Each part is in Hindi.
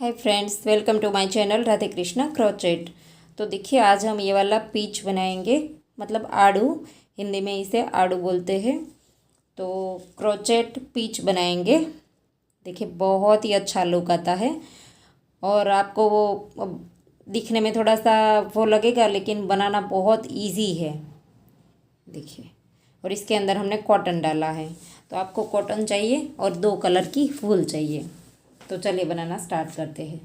Hi friends, welcome to my channel Radhe Krishna crochet. तो देखिए, आज हम ये वाला पीच बनाएंगे, मतलब आड़ू। हिंदी में इसे आड़ू बोलते हैं। तो क्रोचेट पीच बनाएंगे। देखिए, बहुत ही अच्छा लुक आता है और आपको वो दिखने में थोड़ा सा वो लगेगा, लेकिन बनाना बहुत इजी है। देखिए, और इसके अंदर हमने कॉटन डाला है। तो आपको कॉटन चाहिए और 2 कलर की वूल चाहिए। तो चलिए बनाना स्टार्ट करते हैं।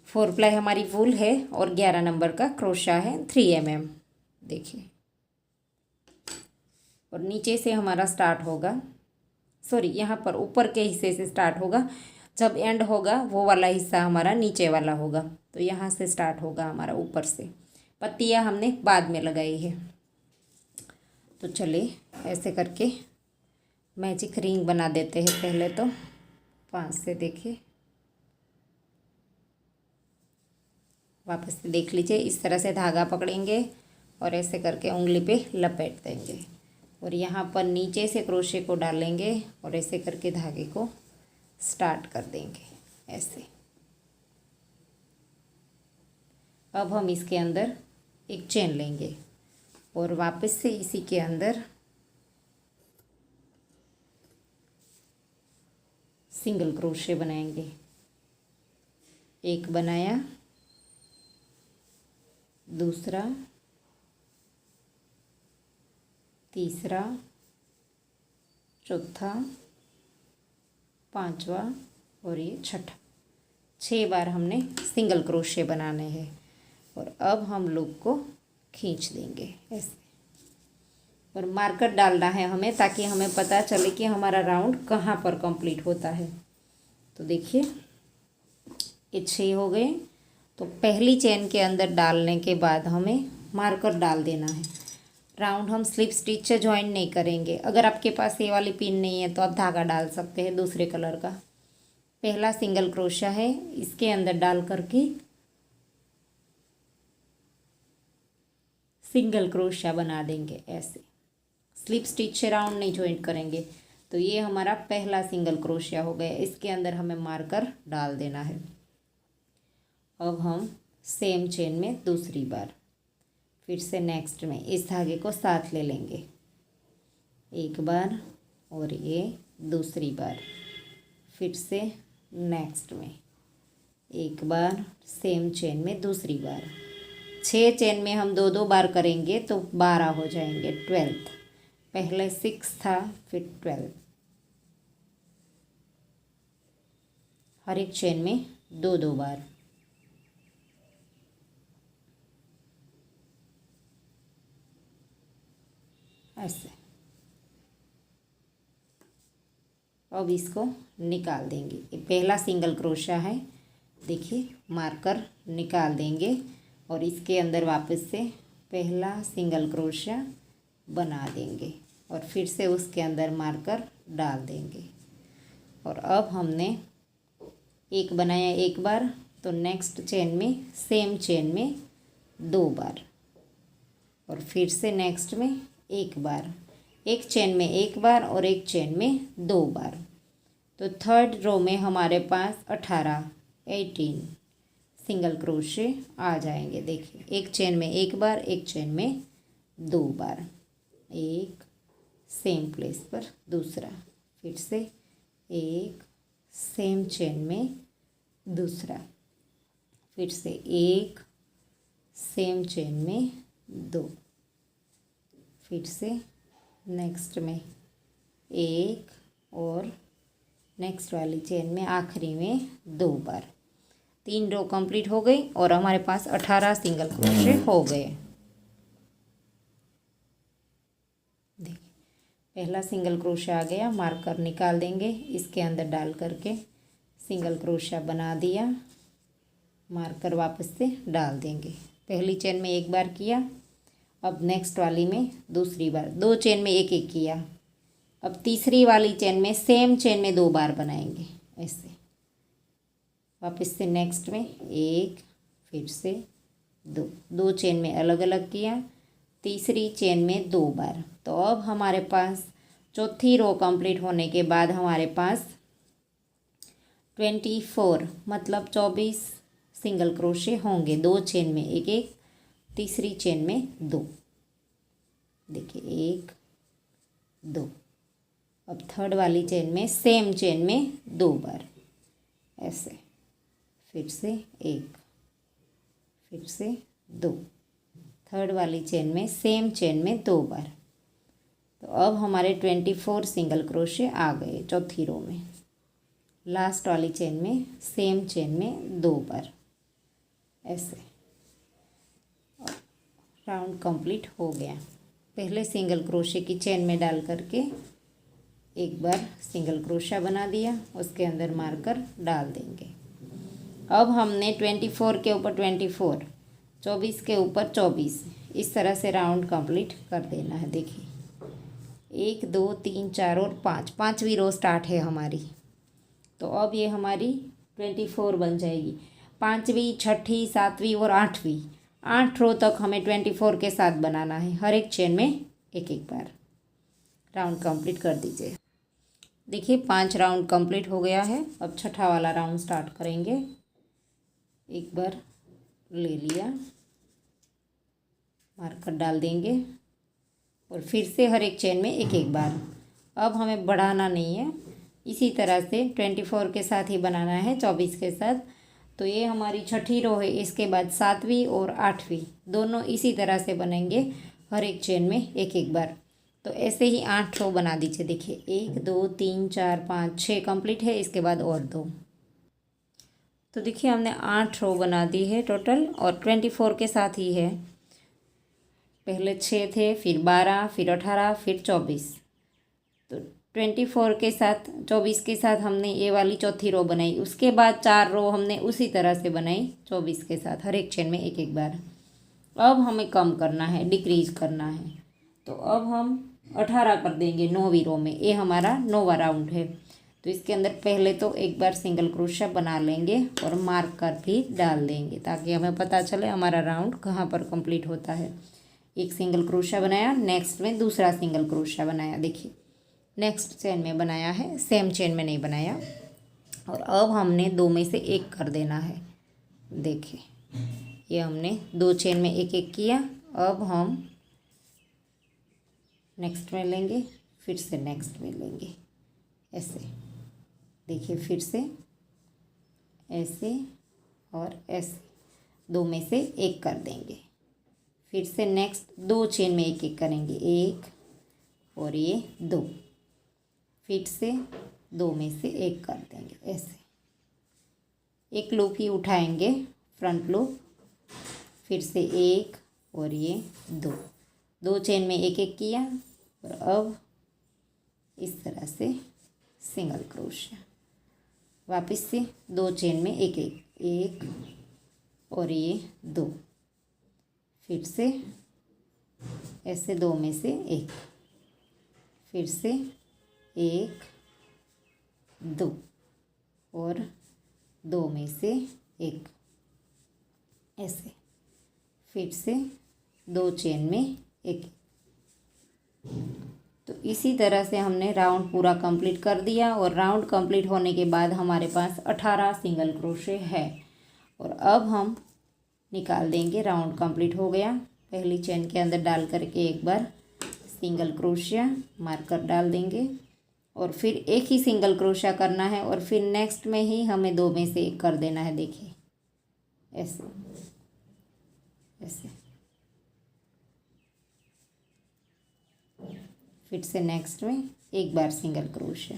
4 प्लाई हमारी वूल है और 11 नंबर का क्रोशा है 3 mm। देखिए, और नीचे से हमारा स्टार्ट होगा, सॉरी यहाँ पर ऊपर के हिस्से से स्टार्ट होगा। जब एंड होगा वो वाला हिस्सा हमारा नीचे वाला होगा। तो यहाँ से स्टार्ट होगा हमारा ऊपर से। पत्तियाँ हमने बाद में लगाई है। तो चलिए ऐसे करके मैजिक रिंग बना देते हैं पहले। तो 5 से देखिए, वापस से देख लीजिए। इस तरह से धागा पकड़ेंगे और ऐसे करके उंगली पे लपेट देंगे और यहाँ पर नीचे से क्रोशे को डालेंगे और ऐसे करके धागे को स्टार्ट कर देंगे ऐसे। अब हम इसके अंदर एक चेन लेंगे और वापस से इसी के अंदर सिंगल क्रोशे बनाएंगे। एक बनाया, दूसरा, तीसरा, चौथा, पांचवा और ये छठा। 6 बार हमने सिंगल क्रोशे बनाने हैं। और अब हम लूप को खींच देंगे ऐसे, और मार्कर डालना है हमें, ताकि हमें पता चले कि हमारा राउंड कहाँ पर कंप्लीट होता है। तो देखिए, ये 6 हो गए। तो पहली चेन के अंदर डालने के बाद हमें मार्कर डाल देना है। राउंड हम स्लिप स्टिच से ज्वाइन नहीं करेंगे। अगर आपके पास ये वाली पिन नहीं है तो आप धागा डाल सकते हैं दूसरे कलर का। पहला सिंगल क्रोशा है, इसके अंदर डाल करके सिंगल क्रोशा बना देंगे ऐसे। स्लिप स्टिच से राउंड नहीं ज्वाइन करेंगे। तो ये हमारा पहला सिंगल क्रोशिया हो गया। इसके अंदर हमें मार्कर डाल देना है। अब हम सेम चेन में दूसरी बार फिर से नेक्स्ट में इस धागे को साथ ले लेंगे, एक बार और ये दूसरी बार, फिर से नेक्स्ट में एक बार, सेम चेन में दूसरी बार। 6 चेन में हम 2 2 बार करेंगे तो 12 हो जाएंगे, 12th। पहले 6 था, फिर 12। हर एक चेन में 2 2 बार। ऐसे। अब इसको निकाल देंगे। ये पहला सिंगल क्रोशा है। देखिए, मार्कर निकाल देंगे और इसके अंदर वापस से पहला सिंगल क्रोशा बना देंगे और फिर से उसके अंदर मार्कर डाल देंगे। और अब हमने एक बनाया एक बार, तो नेक्स्ट चेन में सेम चेन में 2 बार और फिर से नेक्स्ट में एक बार। एक चेन में एक बार और एक चेन में 2 बार। तो थर्ड रो में हमारे पास 18 सिंगल क्रोशे आ जाएंगे। देखिए, एक चेन में एक बार, एक चेन में 2 बार, एक सेम प्लेस पर दूसरा, फिर से एक सेम चेन में दूसरा, फिर से एक सेम चेन में 2, फिर से नेक्स्ट में एक और नेक्स्ट वाली चेन में आखिरी में 2 बार। 3 रो कंप्लीट हो गई और हमारे पास 18 सिंगल क्रोशे हो गए। देखिए, पहला सिंगल क्रोशा आ गया। मार्कर निकाल देंगे, इसके अंदर डाल करके सिंगल क्रोशा बना दिया। मार्कर वापस से डाल देंगे। पहली चेन में एक बार किया, अब नेक्स्ट वाली में दूसरी बार। 2 चेन में एक एक किया। अब तीसरी वाली चेन में सेम चेन में 2 बार बनाएंगे ऐसे। वापस से नेक्स्ट में एक, फिर से 2, 2 चेन में अलग अलग किया। तीसरी चेन में 2 बार। तो अब हमारे पास चौथी रो कंप्लीट होने के बाद हमारे पास 24 मतलब 24 सिंगल क्रोशे होंगे। 2 चेन में एक एक, तीसरी चेन में 2। देखिए 1 2। अब थर्ड वाली चेन में सेम चेन में 2 बार ऐसे, फिर से 1, फिर से 2। थर्ड वाली चेन में सेम चेन में 2 बार। तो अब हमारे 24 सिंगल क्रोशे आ गए चौथी रो में। लास्ट वाली चेन में सेम चेन में 2 बार ऐसे। राउंड कंप्लीट हो गया। पहले सिंगल क्रोशे की चेन में डाल करके एक बार सिंगल क्रोशा बना दिया, उसके अंदर मार्कर डाल देंगे। अब हमने 24 के ऊपर 24, 24 के ऊपर 24, इस तरह से राउंड कंप्लीट कर देना है। देखिए 1 2 3 4 और 5, 5वीं रो स्टार्ट है हमारी। तो अब ये हमारी 24 बन जाएगी। 5वीं, 6ठी, 7वीं और 8वीं, 8 रो तक हमें 24 के साथ बनाना है। हर एक चेन में एक एक बार। राउंड कंप्लीट कर दीजिए। देखिए 5 राउंड कंप्लीट हो गया है। अब छठा वाला राउंड स्टार्ट करेंगे। एक बार ले लिया, मार्कर डाल देंगे और फिर से हर एक चेन में एक एक बार। अब हमें बढ़ाना नहीं है, इसी तरह से 24 के साथ ही बनाना है 24 के साथ। तो ये हमारी छठी रो है। इसके बाद 7वीं और 8वीं दोनों इसी तरह से बनेंगे, हर एक चेन में एक एक बार। तो ऐसे ही 8 रो बना दीजिए। देखिए 1 2 3 4 5 6 कंप्लीट है, इसके बाद और 2। तो देखिए हमने 8 रो बना दी है टोटल, और 24 के साथ ही है। पहले 6 थे, फिर 12, फिर 18, फिर 24। तो 24 के साथ 24 के साथ हमने ये वाली चौथी रो बनाई। उसके बाद 4 रो हमने उसी तरह से बनाई 24 के साथ, हर एक चेन में एक एक बार। अब हमें कम करना है, डिक्रीज करना है। तो अब हम 18 कर देंगे 9वीं रो में। ये हमारा 9वां राउंड है। तो इसके अंदर पहले तो एक बार सिंगल क्रोशा बना लेंगे और मार्कर भी डाल देंगे, ताकि हमें पता चले हमारा राउंड कहाँ पर कंप्लीट होता है। एक सिंगल क्रोशा बनाया, नेक्स्ट में दूसरा सिंगल क्रोशा बनाया। देखिए नेक्स्ट चेन में बनाया है, सेम चेन में नहीं बनाया। और अब हमने 2 में से एक कर देना है। देखिए ये हमने 2 चेन में एक एक किया। अब हम नेक्स्ट में लेंगे, फिर से नेक्स्ट में लेंगे ऐसे। देखिए फिर से ऐसे और ऐसे, 2 में से एक कर देंगे। फिर से नेक्स्ट 2 चेन में एक एक करेंगे, 1 और ये 2। फिर से 2 में से एक कर देंगे ऐसे। एक लूप ही उठाएंगे, फ्रंट लूप। फिर से 1 और ये 2, 2 चेन में एक एक किया। और अब इस तरह से सिंगल क्रोशिया, वापस से 2 चेन में एक एक, 1 और ये 2। फिर से ऐसे 2 में से एक, फिर से 1 2 और 2 में से एक ऐसे। फिर से 2 चेन में एक। तो इसी तरह से हमने राउंड पूरा कंप्लीट कर दिया। और राउंड कंप्लीट होने के बाद हमारे पास 18 सिंगल क्रोशे है। और अब हम निकाल देंगे। राउंड कंप्लीट हो गया। पहली चेन के अंदर डाल करके एक बार सिंगल क्रोशिया, मार्कर डाल देंगे और फिर एक ही सिंगल क्रोशिया करना है। और फिर नेक्स्ट में ही हमें 2 में से एक कर देना है। देखिए ऐसे ऐसे। फिर से नेक्स्ट में एक बार सिंगल क्रोशिया,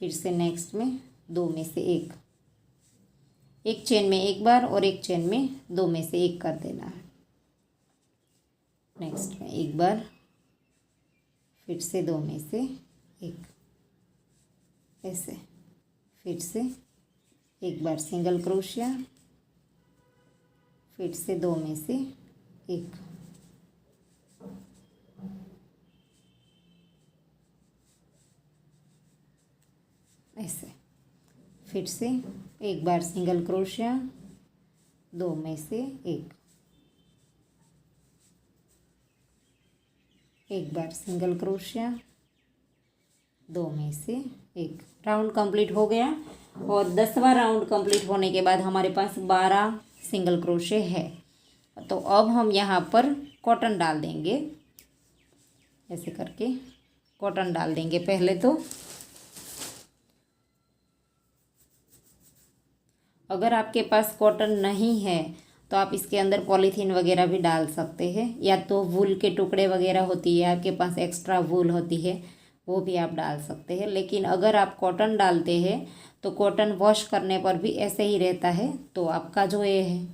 फिर से नेक्स्ट में 2 में से एक, एक चेन में एक बार और एक चेन में 2 में से एक कर देना है। नेक्स्ट में एक बार, फिर से 2 में से एक ऐसे। फिर से एक बार सिंगल क्रोशिया, फिर से 2 में से एक ऐसे। फिर से एक बार सिंगल क्रोशिया, 2 में से एक बार सिंगल क्रोशिया, 2 में से एक। राउंड कंप्लीट हो गया। और 10वां राउंड कंप्लीट होने के बाद हमारे पास 12 सिंगल क्रोशे है। तो अब हम यहाँ पर कॉटन डाल देंगे, ऐसे करके कॉटन डाल देंगे पहले। तो अगर आपके पास कॉटन नहीं है तो आप इसके अंदर पॉलीथीन वगैरह भी डाल सकते हैं, या तो वूल के टुकड़े वगैरह होती है आपके पास, एक्स्ट्रा वूल होती है, वो भी आप डाल सकते हैं। लेकिन अगर आप कॉटन डालते हैं तो कॉटन वॉश करने पर भी ऐसे ही रहता है, तो आपका जो ये है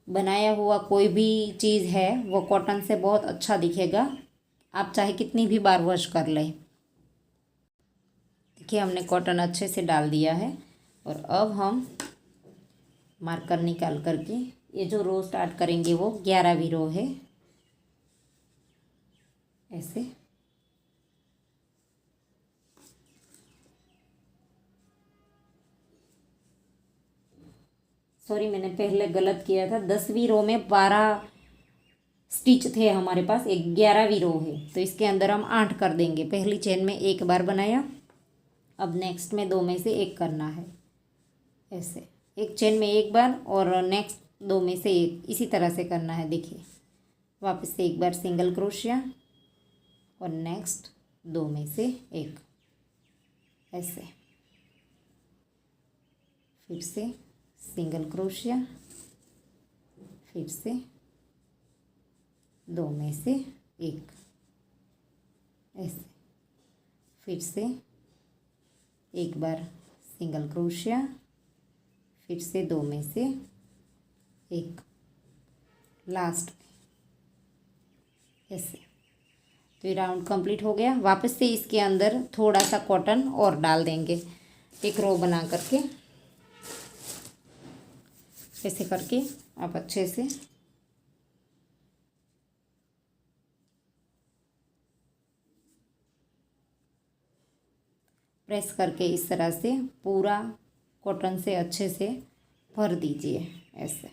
बनाया हुआ कोई भी चीज़ है वो कॉटन से बहुत अच्छा दिखेगा, आप चाहे कितनी भी बार वॉश कर लें। देखिए हमने कॉटन अच्छे से डाल दिया है। और अब हम मार्कर निकाल करके ये जो रो स्टार्ट करेंगे वो 11वीं रो है, ऐसे। सॉरी, मैंने पहले गलत किया था। 10वीं रो में 12 स्टिच थे हमारे पास, 11वीं रो है, तो इसके अंदर हम 8 कर देंगे। पहली चेन में एक बार बनाया, अब नेक्स्ट में 2 में से एक करना है, ऐसे। एक चेन में एक बार और नेक्स्ट 2 में से एक, इसी तरह से करना है। देखिए वापस से एक बार सिंगल क्रोशिया और नेक्स्ट 2 में से एक, ऐसे। फिर से सिंगल क्रोशिया, फिर से 2 में से एक, ऐसे। फिर से एक बार सिंगल क्रोशिया, फिर से 2 में से एक, लास्ट ऐसे। तो ये राउंड कंप्लीट हो गया। वापस से इसके अंदर थोड़ा सा कॉटन और डाल देंगे, एक रो बना करके, ऐसे करके आप अच्छे से प्रेस करके इस तरह से पूरा कॉटन से अच्छे से भर दीजिए, ऐसे।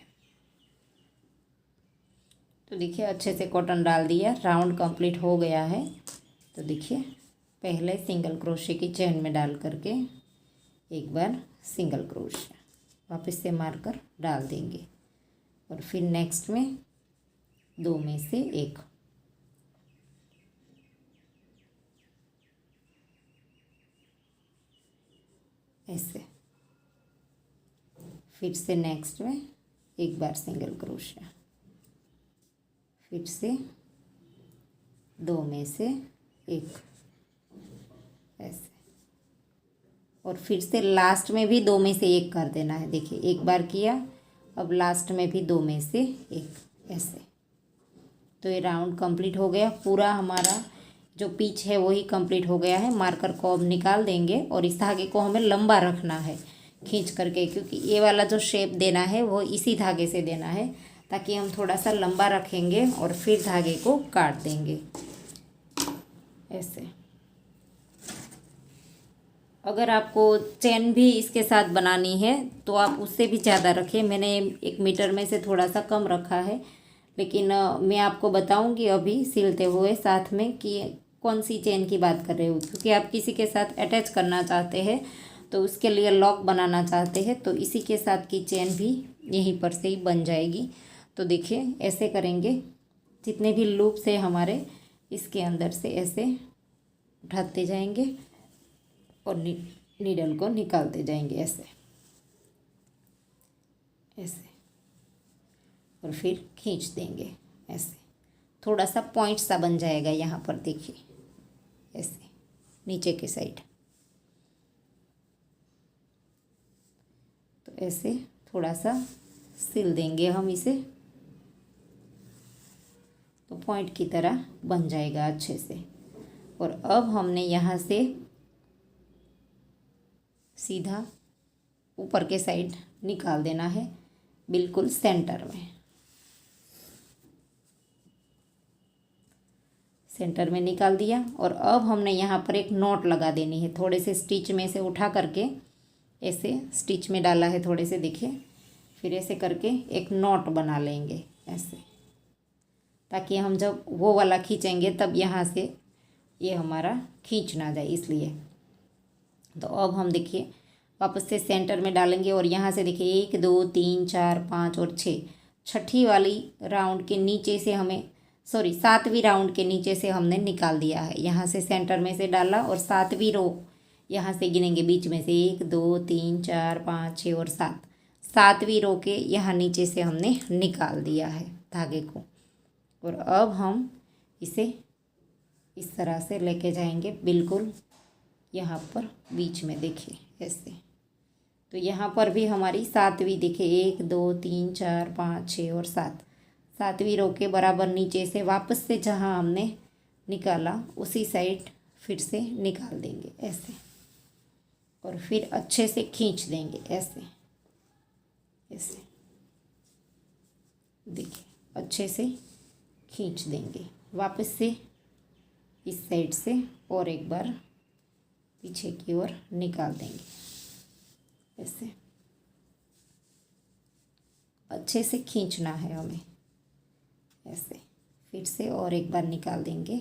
तो देखिए अच्छे से कॉटन डाल दिया, राउंड कंप्लीट हो गया है। तो देखिए पहले सिंगल क्रोशे की चेन में डाल करके एक बार सिंगल क्रोशे, वापस से मार्कर डाल देंगे और फिर नेक्स्ट में 2 में से एक, ऐसे। फिर से नेक्स्ट में एक बार सिंगल क्रोशिया, फिर से 2 में से एक, ऐसे। और फिर से लास्ट में भी 2 में से एक कर देना है। देखिए एक बार किया, अब लास्ट में भी 2 में से एक, ऐसे। तो ये राउंड कंप्लीट हो गया। पूरा हमारा जो पिच है वही कंप्लीट हो गया है। मार्कर को अब निकाल देंगे और इस धागे को हमें लंबा रखना है खींच करके, क्योंकि ये वाला जो शेप देना है वो इसी धागे से देना है, ताकि हम थोड़ा सा लंबा रखेंगे और फिर धागे को काट देंगे, ऐसे। अगर आपको चेन भी इसके साथ बनानी है तो आप उससे भी ज़्यादा रखें। मैंने 1 मीटर में से थोड़ा सा कम रखा है, लेकिन मैं आपको बताऊंगी अभी सिलते हुए साथ में कि कौन सी चेन की बात कर रहे हो, क्योंकि आप किसी के साथ अटैच करना चाहते हैं तो उसके लिए लॉक बनाना चाहते हैं, तो इसी के साथ की चेन भी यहीं पर से ही बन जाएगी। तो देखिए ऐसे करेंगे, जितने भी लूप्स है हमारे इसके अंदर से ऐसे उठाते जाएंगे और नीडल को निकालते जाएंगे, ऐसे ऐसे, और फिर खींच देंगे, ऐसे। थोड़ा सा पॉइंट सा बन जाएगा यहाँ पर, देखिए ऐसे नीचे के साइड। तो ऐसे थोड़ा सा सिल देंगे हम इसे, तो पॉइंट की तरह बन जाएगा अच्छे से। और अब हमने यहाँ से सीधा ऊपर के साइड निकाल देना है, बिल्कुल सेंटर में। सेंटर में निकाल दिया और अब हमने यहाँ पर एक नॉट लगा देनी है। थोड़े से स्टिच में से उठा करके ऐसे स्टिच में डाला है थोड़े से, देखिए। फिर ऐसे करके एक नॉट बना लेंगे ऐसे, ताकि हम जब वो वाला खींचेंगे तब यहाँ से ये हमारा खींच ना जाए, इसलिए। तो अब हम देखिए वापस से सेंटर में डालेंगे और यहाँ से देखिए 1 2 3 4 5 और 6, छठी वाली राउंड के नीचे से हमें, सॉरी 7वीं राउंड के नीचे से हमने निकाल दिया है। यहाँ से सेंटर में से डाला और 7वीं रो यहाँ से गिनेंगे बीच में से 1 2 3 4 5 6 और 7, 7वीं रो के यहाँ नीचे से हमने निकाल दिया है धागे को। और अब हम इसे इस तरह से लेके जाएंगे बिल्कुल यहाँ पर बीच में, देखिए ऐसे। तो यहाँ पर भी हमारी 7वीं देखिए 1 2 3 4 5 6 और 7, 7वीं रो के बराबर नीचे से वापस से जहाँ हमने निकाला उसी साइड फिर से निकाल देंगे ऐसे, और फिर अच्छे से खींच देंगे ऐसे ऐसे, देखिए अच्छे से खींच देंगे। वापस से इस साइड से और एक बार पीछे की ओर निकाल देंगे ऐसे, अच्छे से खींचना है हमें ऐसे। फिर से और एक बार निकाल देंगे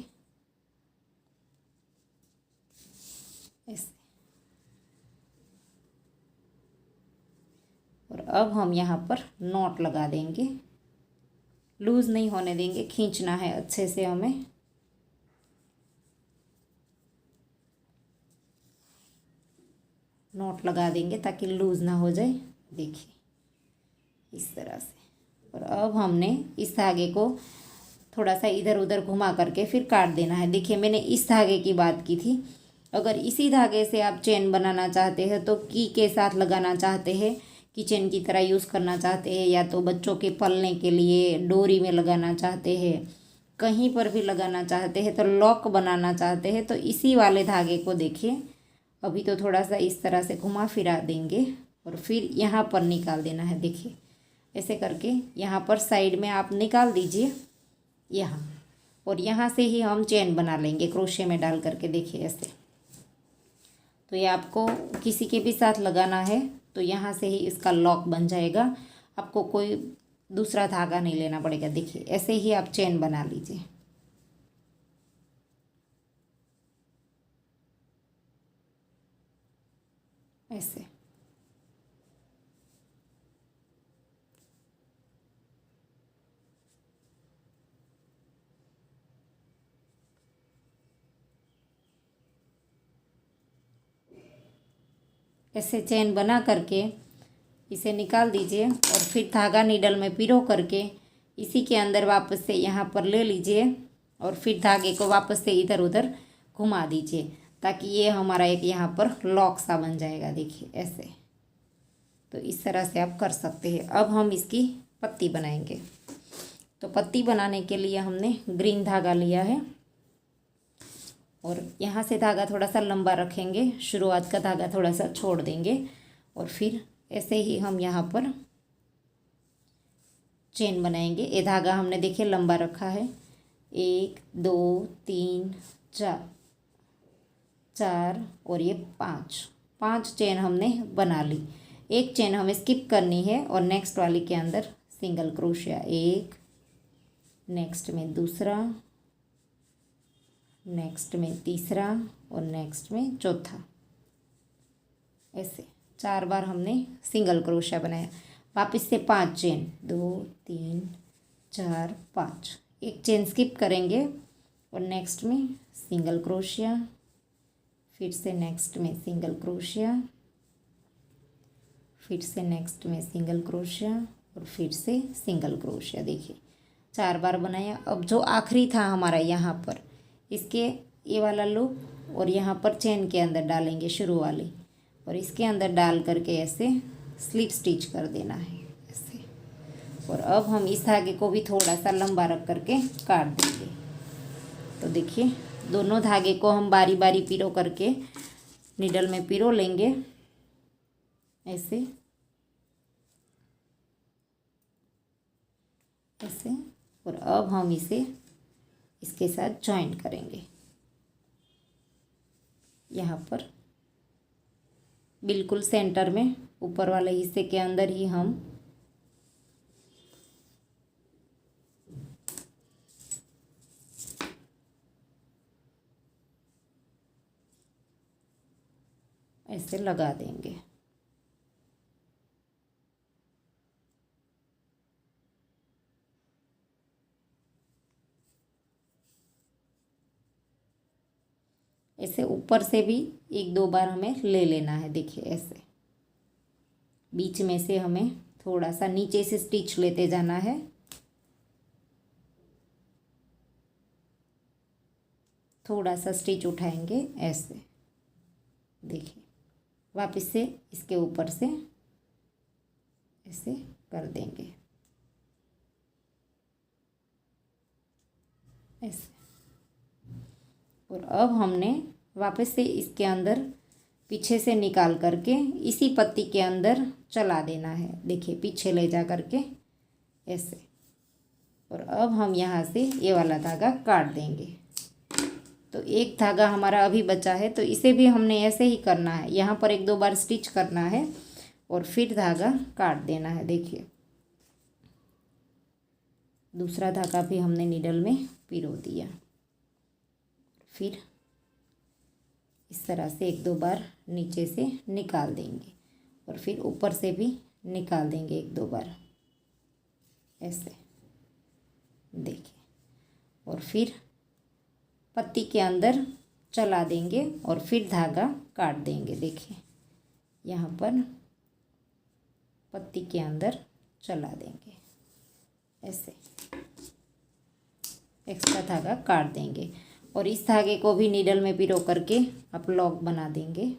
ऐसे। और अब हम यहाँ पर नॉट लगा देंगे, लूज़ नहीं होने देंगे, खींचना है अच्छे से हमें। नॉट लगा देंगे ताकि लूज़ ना हो जाए, देखिए इस तरह से। और अब हमने इस धागे को थोड़ा सा इधर उधर घुमा करके फिर काट देना है। देखिए मैंने इस धागे की बात की थी, अगर इसी धागे से आप चेन बनाना चाहते हैं तो की के साथ लगाना चाहते हैं, की चेन की तरह यूज़ करना चाहते हैं, या तो बच्चों के पलने के लिए डोरी में लगाना चाहते हैं, कहीं पर भी लगाना चाहते हैं, तो लॉक बनाना चाहते हैं, तो इसी वाले धागे को देखिए अभी तो थोड़ा सा इस तरह से घुमा फिरा देंगे और फिर यहाँ पर निकाल देना है। देखिए ऐसे करके यहाँ पर साइड में आप निकाल दीजिए यहाँ, और यहाँ से ही हम चेन बना लेंगे क्रोशे में डाल करके, देखिए ऐसे। तो ये आपको किसी के भी साथ लगाना है तो यहाँ से ही इसका लॉक बन जाएगा, आपको कोई दूसरा धागा नहीं लेना पड़ेगा। देखिए ऐसे ही आप चेन बना लीजिए ऐसे। ऐसे चेन बना करके इसे निकाल दीजिए और फिर धागा नीडल में पिरो करके इसी के अंदर वापस से यहाँ पर ले लीजिए और फिर धागे को वापस से इधर उधर घुमा दीजिए ताकि ये हमारा एक यहाँ पर लॉक सा बन जाएगा, देखिए ऐसे। तो इस तरह से आप कर सकते हैं। अब हम इसकी पत्ती बनाएंगे। तो पत्ती बनाने के लिए हमने ग्रीन धागा लिया है और यहाँ से धागा थोड़ा सा लंबा रखेंगे, शुरुआत का धागा थोड़ा सा छोड़ देंगे और फिर ऐसे ही हम यहाँ पर चेन बनाएंगे। ये धागा हमने देखिए लंबा रखा है, 1 2 3 4 4 और ये 5 चेन हमने बना ली। एक चेन हमें स्किप करनी है और नेक्स्ट वाली के अंदर सिंगल क्रोशिया, एक, नेक्स्ट में दूसरा, नेक्स्ट में तीसरा और नेक्स्ट में चौथा। ऐसे 4 बार हमने सिंगल क्रोशिया बनाया। वापस से 5 चेन, 2 3 4 5, एक चेन स्किप करेंगे और नेक्स्ट में सिंगल क्रोशिया, फिर से नेक्स्ट में सिंगल क्रोशिया, फिर से नेक्स्ट में सिंगल क्रोशिया और फिर से सिंगल क्रोशिया। देखिए 4 बार बनाया। अब जो आखिरी था हमारा यहाँ पर, इसके ये वाला लूप और यहाँ पर चेन के अंदर डालेंगे शुरू वाली, और इसके अंदर डाल करके ऐसे स्लिप स्टिच कर देना है ऐसे। और अब हम इस धागे को भी थोड़ा सा लंबा रख करके काट देंगे। तो देखिए दोनों धागे को हम बारी बारी पिरो करके नीडल में पिरो लेंगे ऐसे ऐसे। और अब हम इसे इसके साथ जॉइंट करेंगे। यहाँ पर बिल्कुल सेंटर में ऊपर वाले हिस्से के अंदर ही हम ऐसे लगा देंगे। ऐसे ऊपर से भी 1-2 बार हमें ले लेना है। देखिए ऐसे बीच में से हमें थोड़ा सा नीचे से स्टिच लेते जाना है। थोड़ा सा स्टिच उठाएंगे ऐसे, देखिए वापस से इसके ऊपर से ऐसे कर देंगे ऐसे। और अब हमने वापस से इसके अंदर पीछे से निकाल करके इसी पत्ती के अंदर चला देना है। देखिए पीछे ले जा करके ऐसे। और अब हम यहाँ से ये वाला धागा काट देंगे। तो एक धागा हमारा अभी बचा है, तो इसे भी हमने ऐसे ही करना है। यहाँ पर 1-2 बार स्टिच करना है और फिर धागा काट देना है। देखिए दूसरा धागा भी हमने नीडल में पिरो दिया। फिर इस तरह से 1-2 बार नीचे से निकाल देंगे और फिर ऊपर से भी निकाल देंगे 1-2 बार ऐसे, देखिए। और फिर पत्ती के अंदर चला देंगे और फिर धागा काट देंगे। देखिए यहाँ पर पत्ती के अंदर चला देंगे ऐसे, एक्स्ट्रा धागा काट देंगे। और इस धागे को भी नीडल में पिरो करके आप लॉक बना देंगे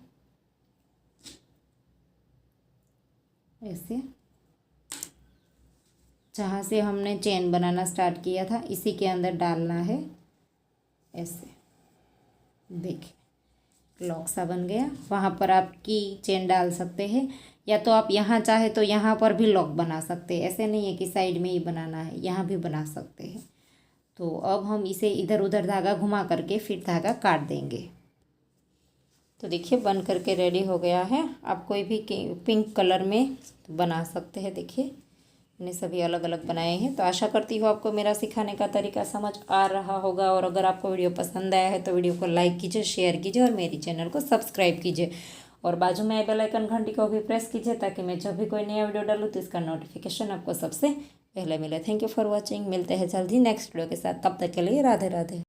ऐसे। जहाँ से हमने चेन बनाना स्टार्ट किया था इसी के अंदर डालना है ऐसे, देखिए लॉक सा बन गया। वहाँ पर आप की चेन डाल सकते हैं, या तो आप यहाँ चाहे तो यहाँ पर भी लॉक बना सकते हैं। ऐसे नहीं है कि साइड में ही बनाना है, यहाँ भी बना सकते हैं। तो अब हम इसे इधर उधर धागा घुमा करके फिर धागा काट देंगे। तो देखिए बन करके रेडी हो गया है। आप कोई भी पिंक कलर में बना सकते हैं। देखिए मैंने सभी अलग अलग बनाए हैं। तो आशा करती हूँ आपको मेरा सिखाने का तरीका समझ आ रहा होगा। और अगर आपको वीडियो पसंद आया है तो वीडियो को लाइक कीजिए, शेयर कीजिए और मेरी चैनल को सब्सक्राइब कीजिए। और बाजू में बेल आइकन घंटी को भी प्रेस कीजिए ताकि मैं जब भी कोई नया वीडियो डालूँ तो इसका नोटिफिकेशन आपको सबसे पहले मिले। Thank you for watching. मिलते हैं जल्द ही नेक्स्ट वीडियो के साथ। तब तक के लिए राधे राधे।